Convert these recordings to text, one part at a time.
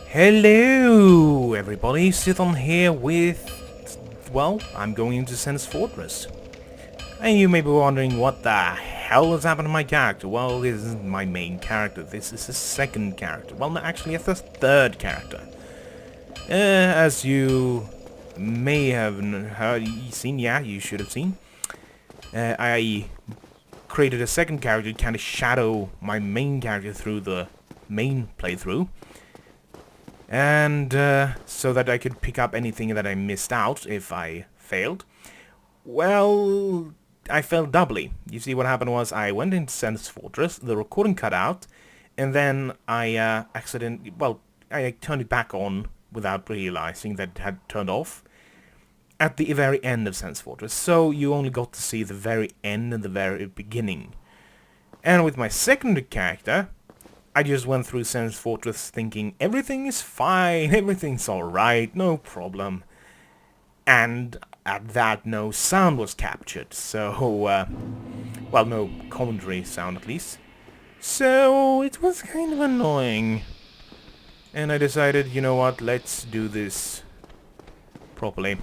Hello everybody, Zithon here with... well, I'm going into Sen's Fortress. And you may be wondering what the hell has happened to my character. Well, this isn't my main character, this is a second character. Well, no, actually it's a third character. As you may have seen, yeah, you should have seen. I created a second character to kind of shadow my main character through the main playthrough. And so that I could pick up anything that I missed out if I failed. Well, I failed doubly. You see, what happened was I went into Sen's Fortress, the recording cut out, and then I I turned it back on without realizing that it had turned off at the very end of Sen's Fortress. So you only got to see the very end and the very beginning. And with my second character, I just went through Sen's Fortress thinking everything is fine, everything's alright, no problem. And at that, no sound was captured, so, well, no commentary sound at least. So, it was kind of annoying. And I decided, you know what, let's do this properly.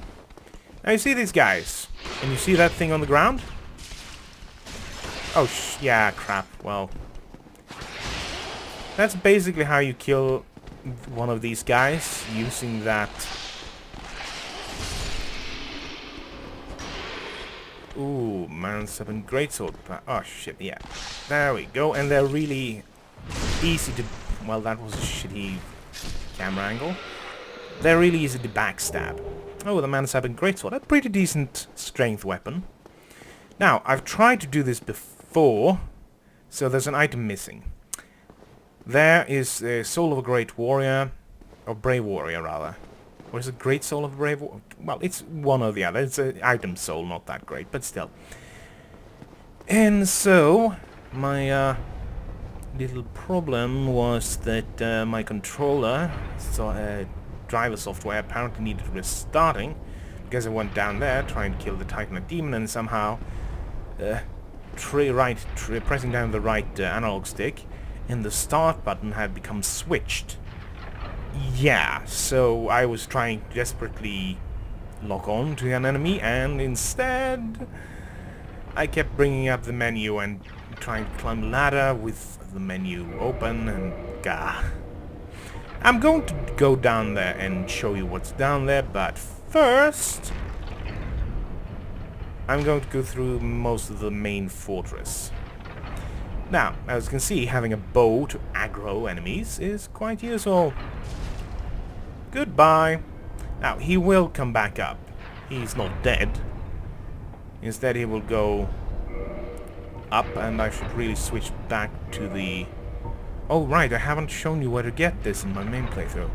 Now you see these guys, and you see that thing on the ground? Oh, yeah, crap, well... that's basically how you kill one of these guys, using that... ooh, man's up in greatsword. Oh shit, yeah. There we go, and they're really easy to... well, that was a shitty camera angle. They're really easy to backstab. Oh, the man's up in greatsword. A pretty decent strength weapon. Now, I've tried to do this before, so there's an item missing. There is the Soul of a Great Warrior, or Brave Warrior rather. Or is it Great Soul of a Brave Warrior? Well, it's one or the other. It's an item soul, not that great, but still. And so, my little problem was that my controller, driver software, apparently needed restarting, because I went down there trying to kill the Titanite Demon and somehow pressing down the right analog stick, and the start button had become switched. Yeah, so I was trying to desperately lock on to an enemy, and instead I kept bringing up the menu and trying to climb the ladder with the menu open, and gah. I'm going to go down there and show you what's down there, but first I'm going to go through most of the main fortress. Now, as you can see, having a bow to aggro enemies is quite useful. Goodbye. Now, he will come back up. He's not dead. Instead, he will go up, and I should really switch back to the... oh, right, I haven't shown you where to get this in my main playthrough.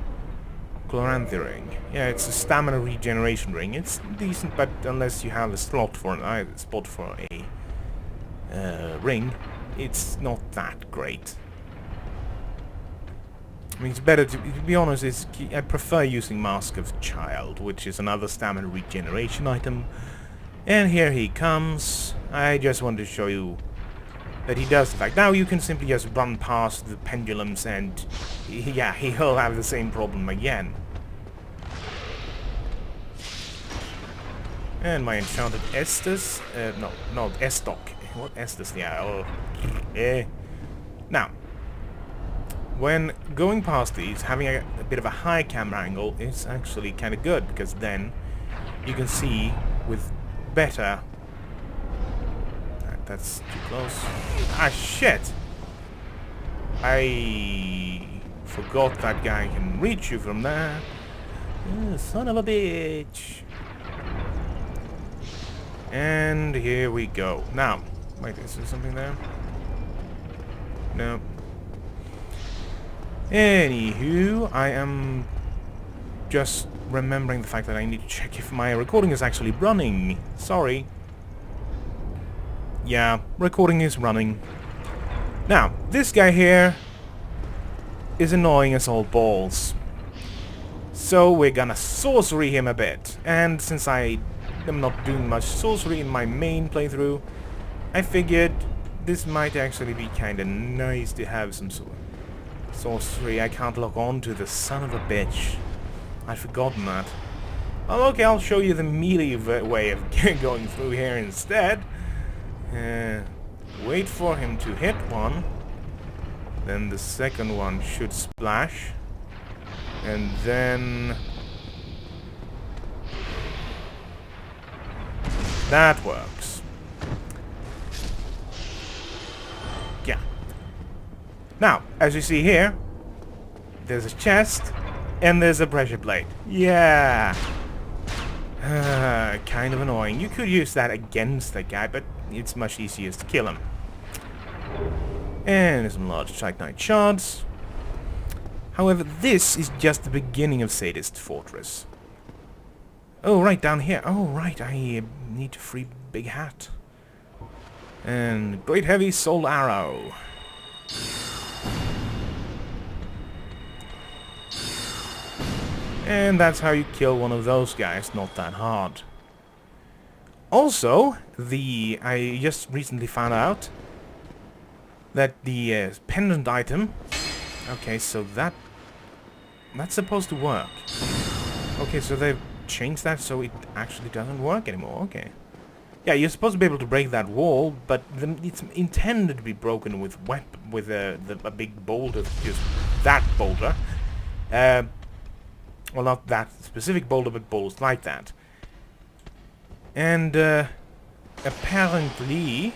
Chloranthy ring. Yeah, it's a stamina regeneration ring. It's decent, but unless you have a slot for an spot for a ring, it's not that great. I mean, it's better to be honest, I prefer using Mask of Child, which is another stamina regeneration item. And here he comes. I just wanted to show you that he does in fact. Now you can simply just run past the pendulums and yeah, he'll have the same problem again. And my enchanted Estus, no, Estoc. What Estus? Yeah, oh. Now, when going past these, having a bit of a high camera angle is actually kind of good, because then you can see with better... that's too close. Ah, shit! I forgot that guy can reach you from there. Son of a bitch! And here we go. Now, wait, is there something there? No. Anywho, I am just remembering the fact that I need to check if my recording is actually running. Sorry. Yeah, recording is running. Now, this guy here is annoying as all balls. So we're gonna sorcery him a bit. And since I am not doing much sorcery in my main playthrough, I figured this might actually be kinda nice to have some sort of sorcery, I can't log on to the son of a bitch. I'd forgotten that. Well, okay, I'll show you the melee way of going through here instead. Wait for him to hit one. Then the second one should splash. And then... that works. Yeah. Now, as you see here, there's a chest and there's a pressure plate. Yeah. Kind of annoying. You could use that against that guy, but it's much easier to kill him. And some large Titanite shards. However, this is just the beginning of Sadist Fortress. Oh, right, down here. Oh, right, I need to free Big Hat. And Great Heavy Soul Arrow. And that's how you kill one of those guys, not that hard. Also, I just recently found out that the pendant item... okay, so that's supposed to work. Okay, so they've changed that so it actually doesn't work anymore. Okay. Yeah, you're supposed to be able to break that wall, but it's intended to be broken with a big boulder, just that boulder. Well, not that specific boulder, but boulders like that. And apparently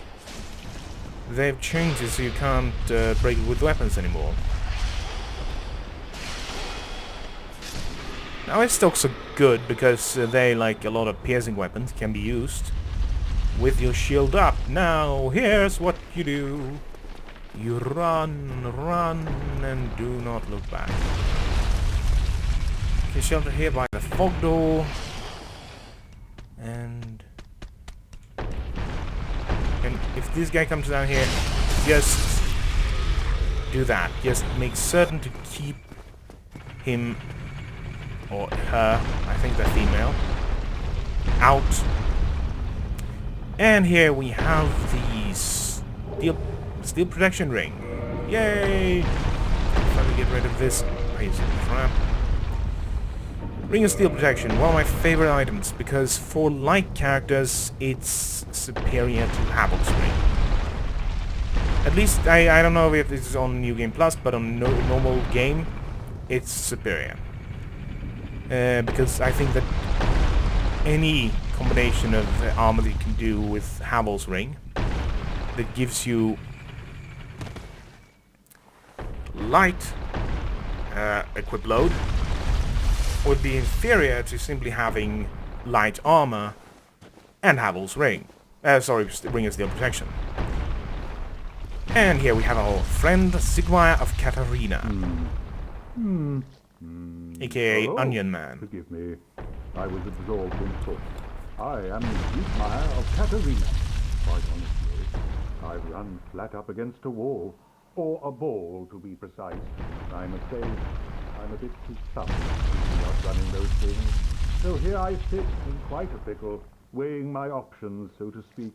they've changed it so you can't break it with weapons anymore. Now, his stocks are good because they, like a lot of piercing weapons, can be used with your shield up. Now, here's what you do. You run, and do not look back. Okay, shelter here by the fog door. And if this guy comes down here, just do that. Just make certain to keep him... or her, I think they're female, out. And here we have the steel protection ring. Yay! Finally get rid of this piece of crap. Ring of steel protection, one of my favorite items, because for light characters it's superior to Havel's ring. At least, I don't know if this is on New Game Plus, but on normal game it's superior. Because I think that any combination of armor that you can do with Havel's ring that gives you light equip load would be inferior to simply having light armor and Havel's ring. Sorry, ring of steel protection. And here we have our friend Sigmar of Katarina. A.k.a. Hello. Onion Man. Forgive me. I was absorbed in thought. I am Zithon of Katarina. Quite honestly, I've run flat up against a wall. Or a ball, to be precise. I'm afraid I'm a bit too tough not running those things. So here I sit in quite a pickle, weighing my options, so to speak.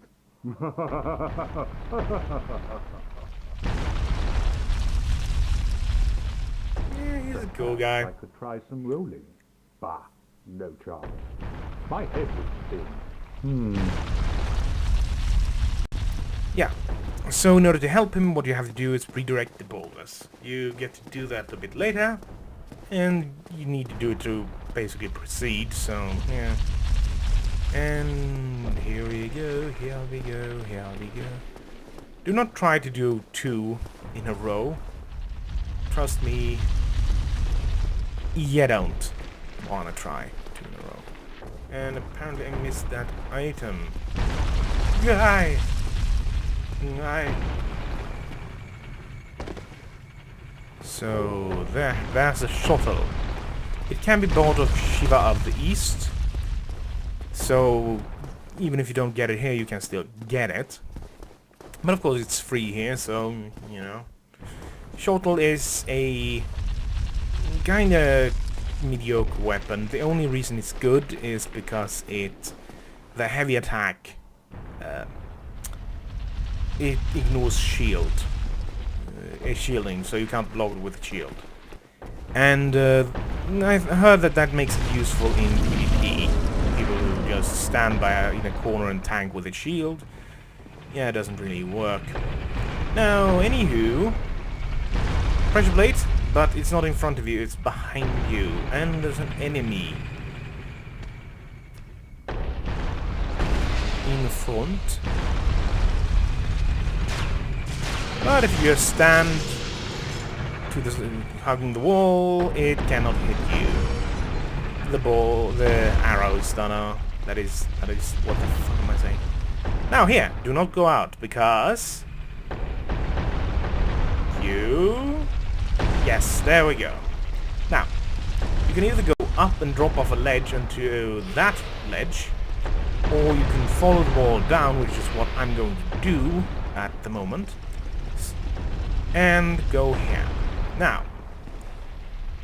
Yeah, he's a cool guy. I could try some rolling. Bah, no chance. My head would spin. Yeah. So in order to help him, what you have to do is redirect the boulders. You get to do that a bit later, and you need to do it to basically proceed, so yeah. And here we go, here we go, here we go. Do not try to do 2 in a row. Trust me, you don't wanna try 2 in a row. And apparently I missed that item. Guy! So there's a shuttle. It can be bought of Shiva of the East. So even if you don't get it here, you can still get it. But of course it's free here, so you know. Shuttle is a kinda mediocre weapon. The only reason it's good is because the heavy attack it ignores shield. a shielding, so you can't block it with a shield. And I've heard that that makes it useful in PvP. People who just stand by in a corner and tank with a shield. Yeah, it doesn't really work. Now, anywho, pressure plate, but it's not in front of you, it's behind you, and there's an enemy in front. But if you just stand to the hugging the wall, it cannot hit you. The arrow is stunner. That is what the fuck am I saying? Now here, do not go out because yes, there we go. Now you can either go up and drop off a ledge onto that ledge, or you can follow the wall down, which is what I'm going to do at the moment, and go here. Now,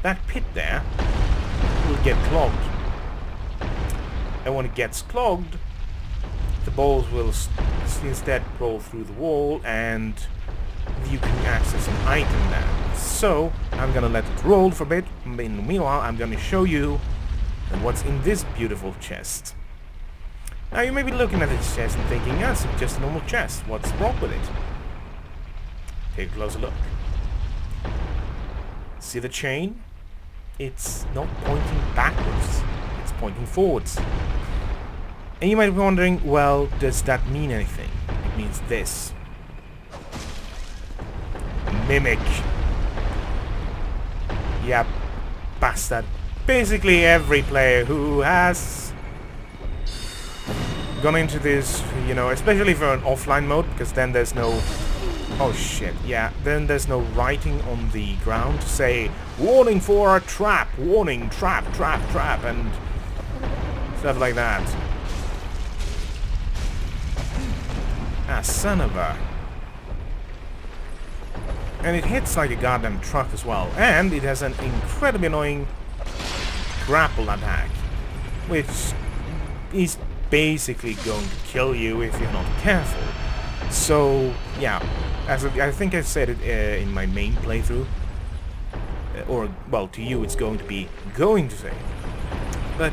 that pit there will get clogged. And when it gets clogged, the balls will instead roll through the wall and you can access an item there. So, I'm gonna let it roll for a bit. In the meanwhile, I'm gonna show you what's in this beautiful chest. Now, you may be looking at this chest and thinking, yes, it's just a normal chest. What's wrong with it? Take a closer look. See the chain? It's not pointing backwards, it's pointing forwards. And you might be wondering, well, does that mean anything? It means this. Mimic. Yeah, bastard. Basically every player who has gone into this, you know, especially for an offline mode, because then there's no... Oh shit, yeah, then there's no writing on the ground to say, warning for a trap, warning, trap, trap, trap, and stuff like that. Ah, son of a... And it hits like a goddamn truck as well, and it has an incredibly annoying grapple attack, which is basically going to kill you if you're not careful. So, yeah. As I think I said it in my main playthrough, or, well, to you it's going to say, but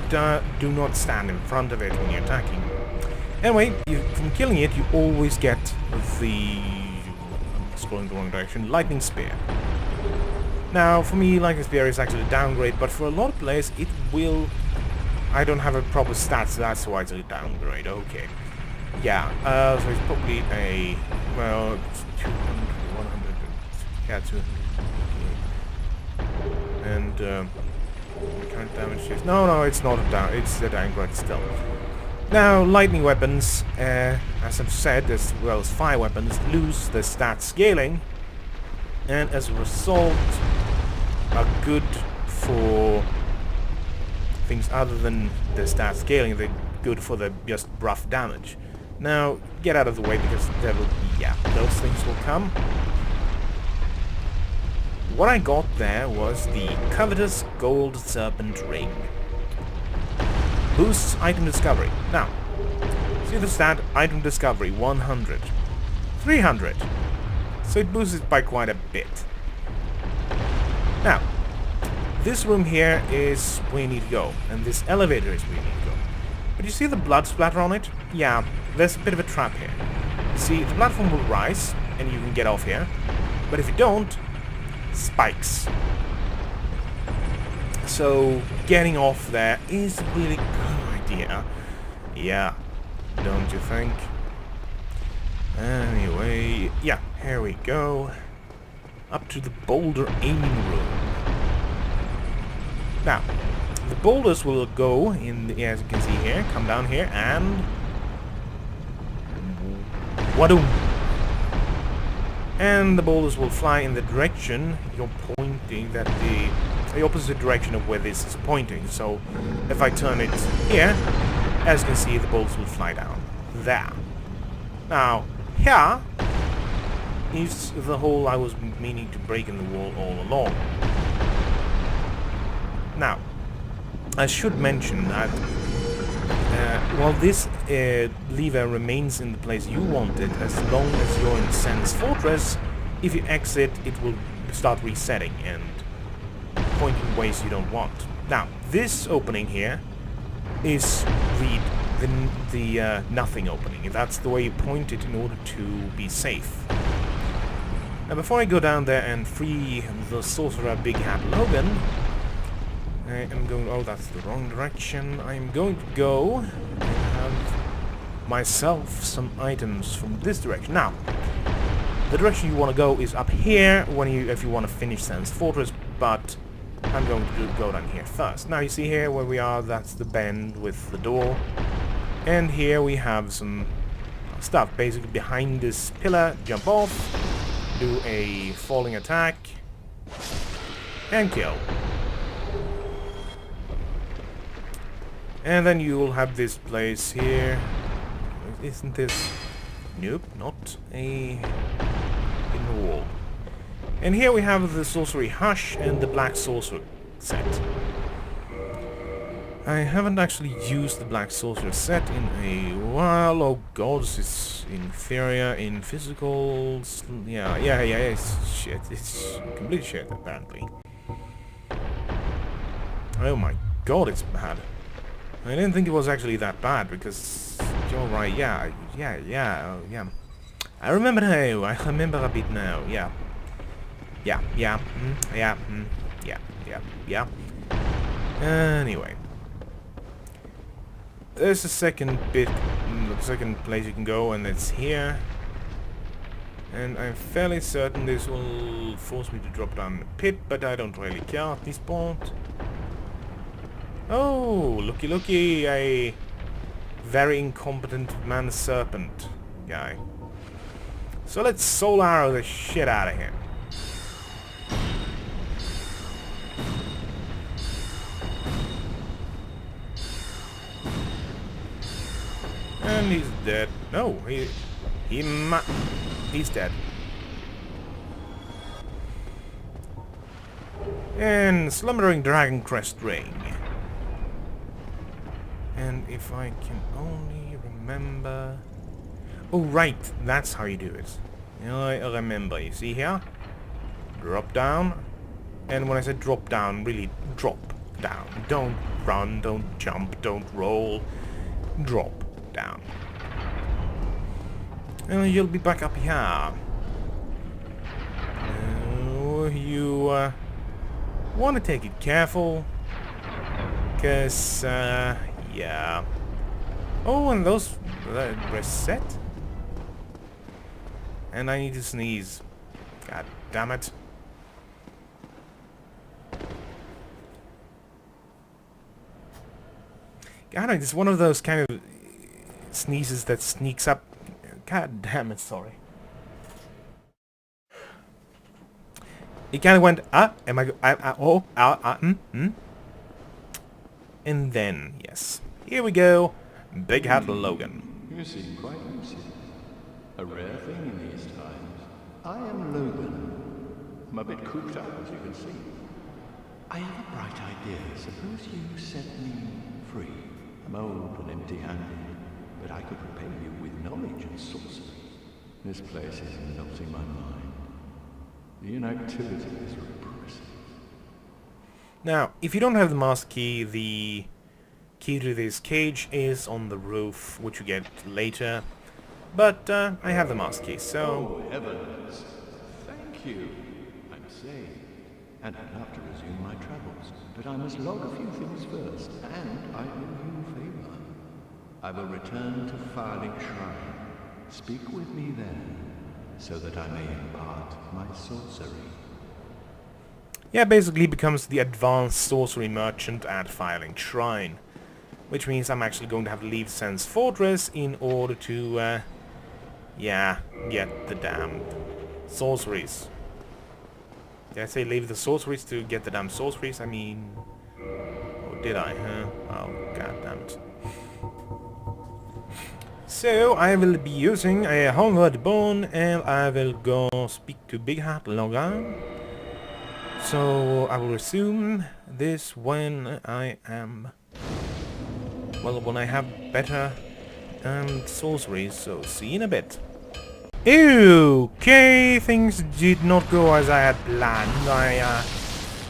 do not stand in front of it when you're attacking. Anyway, from killing it, you always get the, I'm scrolling the wrong direction, lightning spear. Now, for me, lightning spear is actually a downgrade, but for a lot of players, it will, I don't have a proper stats, so that's why it's a downgrade, okay. Yeah, so it's probably a, well, it's 200, 100, yeah, 200, and, current damage is, no, it's not a down, it's a downgrade still. Now, lightning weapons, as I've said, as well as fire weapons, lose the stat scaling, and as a result, are good for things other than the stat scaling. They're good for the just rough damage. Now, get out of the way because there will be, yeah, those things will come. What I got there was the covetous gold serpent ring. Boosts item discovery. Now, see the stat, item discovery, 100. 300. So it boosts it by quite a bit. Now, this room here is where you need to go, and this elevator is where you need to go. But you see the blood splatter on it? Yeah, there's a bit of a trap here. See, the platform will rise, and you can get off here. But if you don't, spikes. So, getting off there is a really good idea. Yeah, don't you think? Anyway, yeah, here we go. Up to the boulder aiming room. Now, the boulders will go in the, as you can see here, come down here and wadoom. And the boulders will fly in the direction you're pointing, that the opposite direction of where this is pointing. So if I turn it here, as you can see, the boulders will fly down there. Now, here is the hole I was meaning to break in the wall all along. Now, I should mention that while this lever remains in the place you want it, as long as you're in Sen's Fortress, if you exit, it will start resetting and pointing ways you don't want. Now, this opening here is the nothing opening. That's the way you point it in order to be safe. Now, before I go down there and free the sorcerer Big Hat Logan, I am going... Oh, that's the wrong direction. I'm going to go and have myself some items from this direction. Now, the direction you want to go is up here if you want to finish Sans Fortress, but I'm going to go down here first. Now, you see here where we are, that's the bend with the door. And here we have some stuff. Basically, behind this pillar, jump off, do a falling attack, and kill. And then you'll have this place here. Isn't this... Nope, not a... in the wall. And here we have the Sorcery Hush and the Black Sorcerer set. I haven't actually used the Black Sorcerer set in a while. Oh god, this is inferior in physicals. Yeah, it's shit. It's complete shit, apparently. Oh my god, it's bad. I didn't think it was actually that bad, because... You're right, yeah. I remember now, I remember a bit now, yeah. Anyway. There's a second place you can go, and it's here. And I'm fairly certain this will force me to drop down the pit, but I don't really care at this point. Oh, looky, a very incompetent man-serpent guy. So let's soul arrow the shit out of him. And he's dead. No, he's dead. And Slumbering Dragon Crest Ring. And if I can only remember... Oh, right, that's how you do it. I remember, you see here? Drop down. And when I said drop down, really drop down. Don't run, don't jump, don't roll. Drop down. And you'll be back up here. You want to take it careful. Because, yeah. Oh, and those reset? And I need to sneeze. God damn it. God, it's one of those kind of sneezes that sneaks up. God damn it, sorry. It kind of went, And then, yes. Here we go. Big Hat Logan. You seem quite lucid. A rare thing in these times. I am Logan. I'm a bit cooped up, as you can see. I have a bright idea. Suppose you set me free. I'm old and empty-handed, but I could repay you with knowledge and sorcery. This place is melting my mind. The inactivity is repressive. Now, if you don't have the master key, the key to this cage is on the roof, which you get later. But I have the master key, so... Oh, heavens! Thank you! I'm saved, and I'll have to resume my travels. But I must log a few things first, and I owe you a favor. I will return to Firling Shrine. Speak with me then, so that I may impart my sorcery. Yeah, basically becomes the advanced sorcery merchant at Firling Shrine. Which means I'm actually going to have to leave Sans Fortress in order to, yeah, get the damn sorceries. Did I say leave the sorceries to get the damn sorceries? I mean... Oh, did I, huh? Oh, goddammit. So, I will be using a Homeward Bone, and I will go speak to Big Hat Logan. So, I will resume this when I am... Well, when I have better sorceries, so see you in a bit. Okay, things did not go as I had planned. I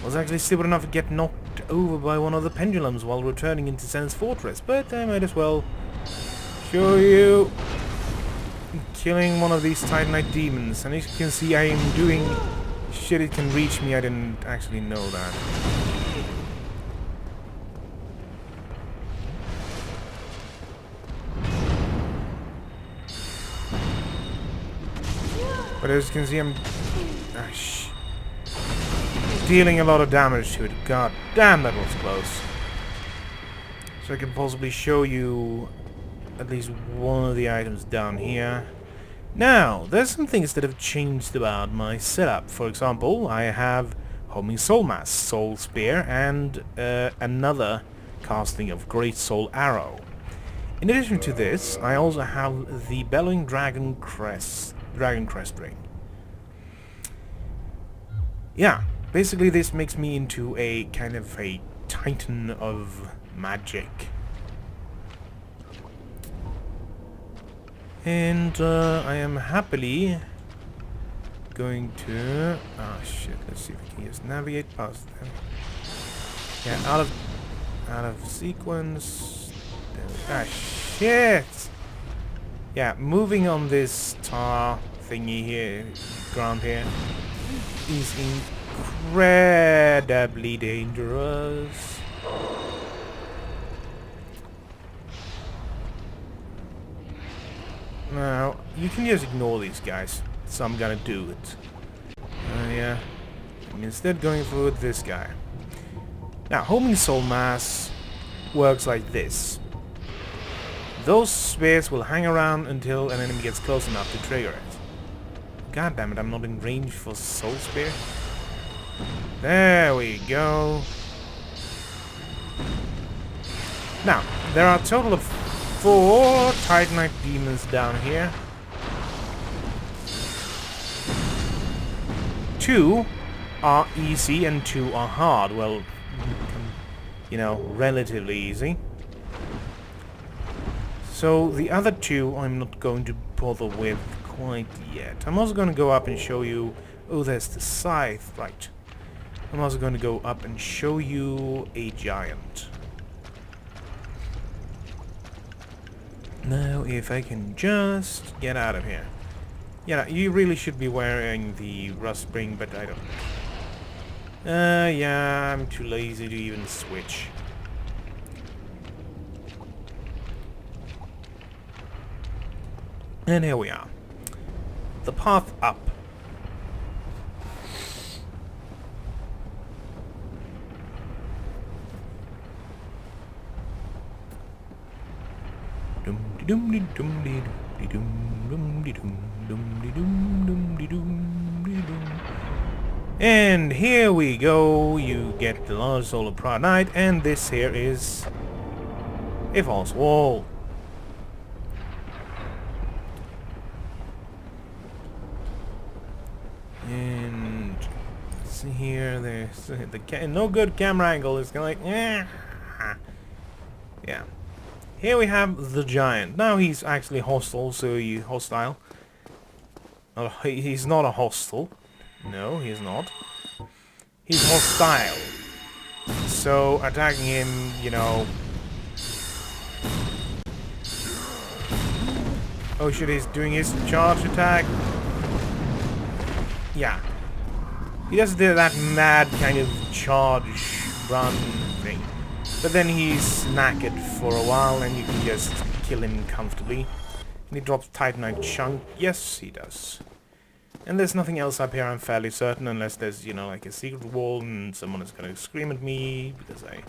was actually stupid enough to get knocked over by one of the pendulums while returning into Sen's Fortress, but I might as well show you killing one of these Titanite demons. And as you can see, I am doing shit it can reach me. I didn't actually know that. But as you can see, I'm dealing a lot of damage to it. God damn, that was close. So I can possibly show you at least one of the items down here. Now, there's some things that have changed about my setup. For example, I have Homing Soul Mass, Soul Spear, and another casting of Great Soul Arrow. In addition to this, I also have the Bellowing Dragon Crest ring. Yeah, basically this makes me into a kind of a titan of magic. And I am happily going to... Oh shit, let's see if we can just navigate past them. Yeah, out of sequence. Ah shit! Yeah, moving on this tar thingy here, ground here, is incredibly dangerous. Now, you can just ignore these guys, so I'm gonna do it. Yeah, I'm instead going for this guy. Now, Homing Soul Mass works like this. Those spears will hang around until an enemy gets close enough to trigger it. God damn it, I'm not in range for Soul Spear. There we go. Now, there are a total of 4 Titanite demons down here. 2 are easy and 2 are hard. Well, you know, relatively easy. So the other 2 I'm not going to bother with quite yet. I'm also going to go up and show you... Oh, there's the scythe, right. I'm also going to go up and show you a giant. Now, if I can just get out of here. Yeah, you really should be wearing the rust ring, but I don't. Yeah, I'm too lazy to even switch. And here we are. The path up. And here we go. You get the large solar Pradite, and this here is a false wall. And see here, there's the no good camera angle. It's kind of like, yeah. Here we have the giant. Now he's actually hostile, so hostile. He's not a hostile. No, he's not. He's hostile. So attacking him, you know. Oh shit, he's doing his charge attack. Yeah. He does that mad kind of charge run thing. But then he's knackered for a while and you can just kill him comfortably. And he drops Titanite chunk. Yes, he does. And there's nothing else up here, I'm fairly certain, unless there's, you know, like a secret wall and someone is gonna scream at me because I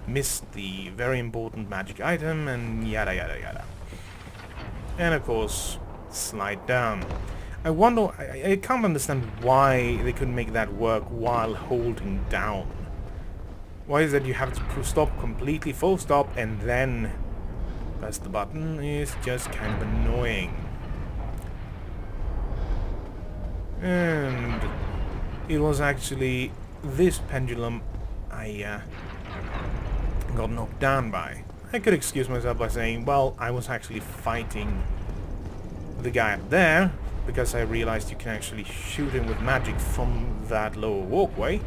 missed the very important magic item and yada yada yada. And of course, slide down. I wonder, I can't understand why they couldn't make that work while holding down. Why is it you have to stop completely, full stop, and then press the button? Is just kind of annoying. And it was actually this pendulum I got knocked down by. I could excuse myself by saying, well, I was actually fighting the guy up there, because I realized you can actually shoot him with magic from that lower walkway.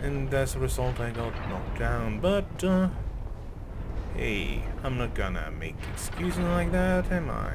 And as a result I got knocked down, but hey, I'm not gonna make excuses like that, am I?